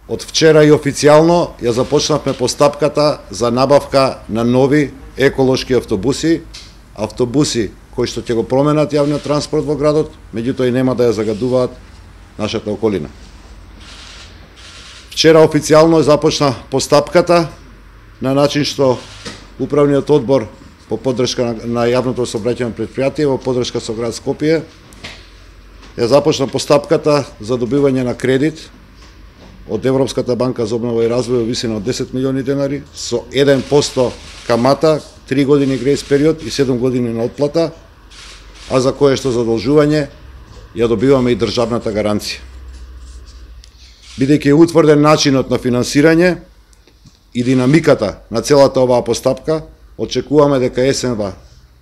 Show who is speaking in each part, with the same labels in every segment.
Speaker 1: Од вчера и официјално ја започнавме постапката за набавка на нови еколошки автобуси, автобуси кои што ќе го променат јавниот транспорт во градот, меѓутоа и нема да ја загадуваат нашата околина. Вчера официјално започна постапката на начин што Управниот одбор по поддршка на јавното сообраќајно претпријатие во поддршка со град Скопје ја започна постапката за добивање на кредит од Европската банка за обнова и развој во висина од 10 милиони денари со 1% камата, 3 години грејс период и 7 години на отплата, а за кое што задолжување ја добиваме и државната гаранција. Бидејќи е утврден начинот на финансирање и динамиката на целата оваа постапка, очекуваме дека есенва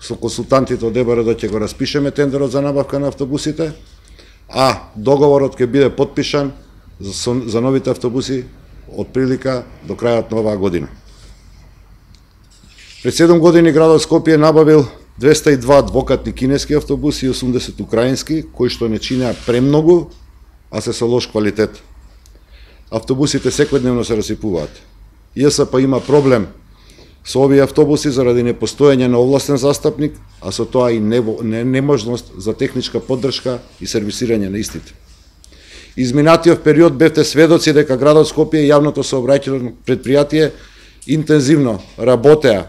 Speaker 1: со консултантите од ЕБРД ќе го распишеме тендерот за набавка на автобусите, а договорот ќе биде потпишан за новите автобуси од прилика до крајот на оваа година. Пред 7 години градот Скопје набавил 202 двокатни кинески автобуси и 80 украински, кои што не чинеа премногу, а се со лош квалитет. Автобусите секојдневно се расипуваат. ЈСП има проблем со овие автобуси заради непостоење на овластен застапник, а со тоа и неможност за техничка поддршка и сервисирање на истите. Изминатиот период бевте сведоци дека градот Скопје и јавното сообраќајно претпријатие интензивно работеа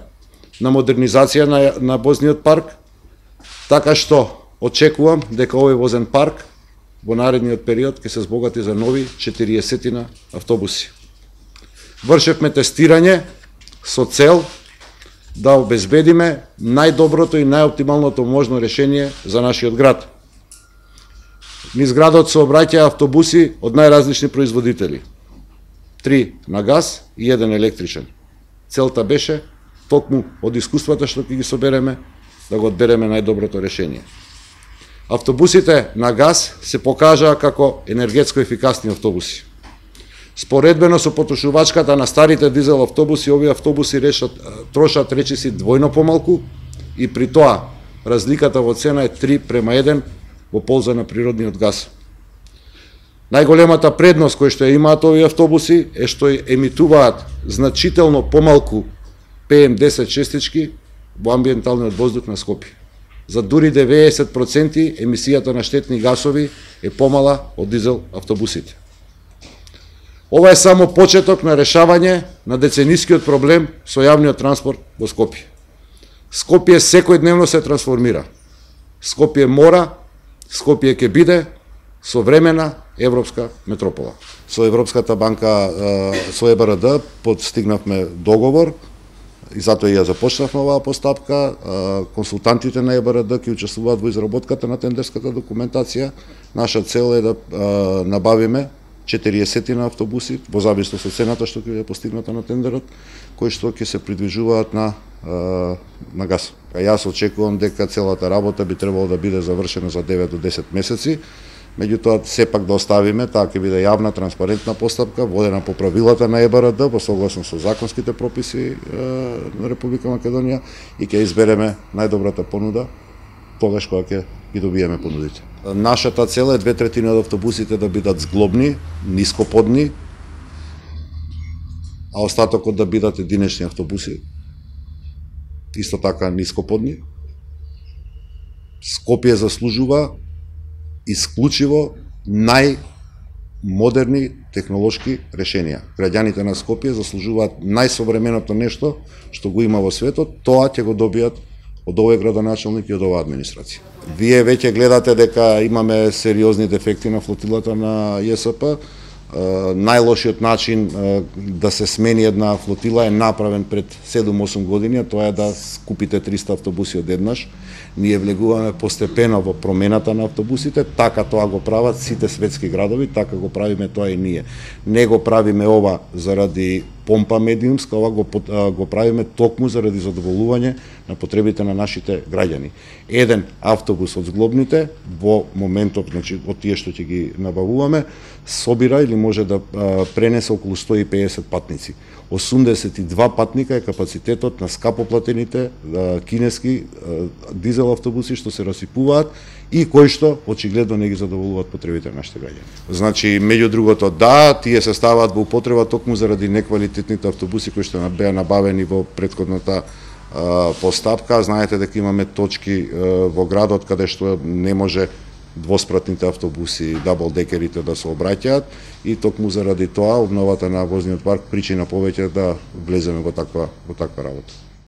Speaker 1: на модернизација на возниот парк, така што очекувам дека овој возен парк во наредниот период ќе се збогати за нови 40 автобуси. Вршевме тестирање со цел да обезбедиме најдоброто и најоптималното можно решение за нашиот град. Низ градот се обраќаа автобуси од најразлични производители. 3 на газ и 1 електричен. Целта беше токму од искуствата што ќе ги собереме да го одбереме најдоброто решение. Автобусите на газ се покажаа како енергетско ефикасни автобуси. Споредбено со потрошувачката на старите дизел автобуси, овие автобуси трошат речиси двојно помалку и при тоа разликата во цена е 3:1 во полза на природниот газ. Најголемата предност која што ја имаат овие автобуси е што емитуваат значително помалку PM10 честички во амбиенталниот воздух на Скопје. За дури 90% емисијата на штетни гасови е помала од дизел автобусите. Ова е само почеток на решавање на деценискиот проблем со јавниот транспорт во Скопје. Скопје секојдневно се трансформира. Скопје мора, Скопје ќе биде современа европска метропола. Со Европската банка, со ЕБРД постигнавме договор и затоа ја започнавме оваа постапка. Консултантите на ЕБРД ќе учествуваат во изработката на тендерската документација. Наша цел е да набавиме 40 автобуси, во зависност од цената што ќе ја постигната на тендерот, кои што ќе се придвижуваат на газ. Јас очекувам дека целата работа би требало да биде завршена за 9 до 10 месеци, меѓутоа сепак да оставиме, таа ќе биде јавна, транспарентна постапка, водена по правилата на ЕБРД, во согласно со законските прописи на Република Македонија и ќе избереме најдобрата понуда тогаш кога ќе ги добиеме понудите. Нашата цел е 2/3 од автобусите да бидат зглобни, нископодни, а остатокот да бидат единечни автобуси, исто така нископодни. Скопје заслужува исклучиво најмодерни технолошки решенија. Граѓаните на Скопје заслужуваат најсовременото нешто што го има во светот, тоа ќе го добијат од овој градоначалник и од оваа администрација. Вие веќе гледате дека имаме сериозни дефекти на флотилата на ЈСП. Најлошиот начин да се смени една флотила е направен пред 7-8 години, а тоа е да купите 300 автобуси одеднаш. Ние влегуваме постепено во промената на автобусите, така тоа го прават сите светски градови, така го правиме тоа и ние. Не го правиме ова заради помпа медиумска, ова го правиме токму заради задоволување на потребите на нашите граѓани. Еден автобус од зглобните во моментот, значи од тие што ќе ги набавуваме, собира или може да пренесе околу 150 патници. 82 патника е капацитетот на скапоплатените кинески дизел автобуси што се расипуваат и кои што очигледно не ги задоволуваат потребите на нашите граѓани. Значи, меѓу другото, да, тие се ставаат во употреба токму заради неквалитетните автобуси кои што беа набавени во претходната постапка. Знаете дека имаме точки во градот каде што не може двоспратните автобуси, даблдекерите да се обраќаат и токму заради тоа обновата на возниот парк причина повеќе да влеземе во таква работа.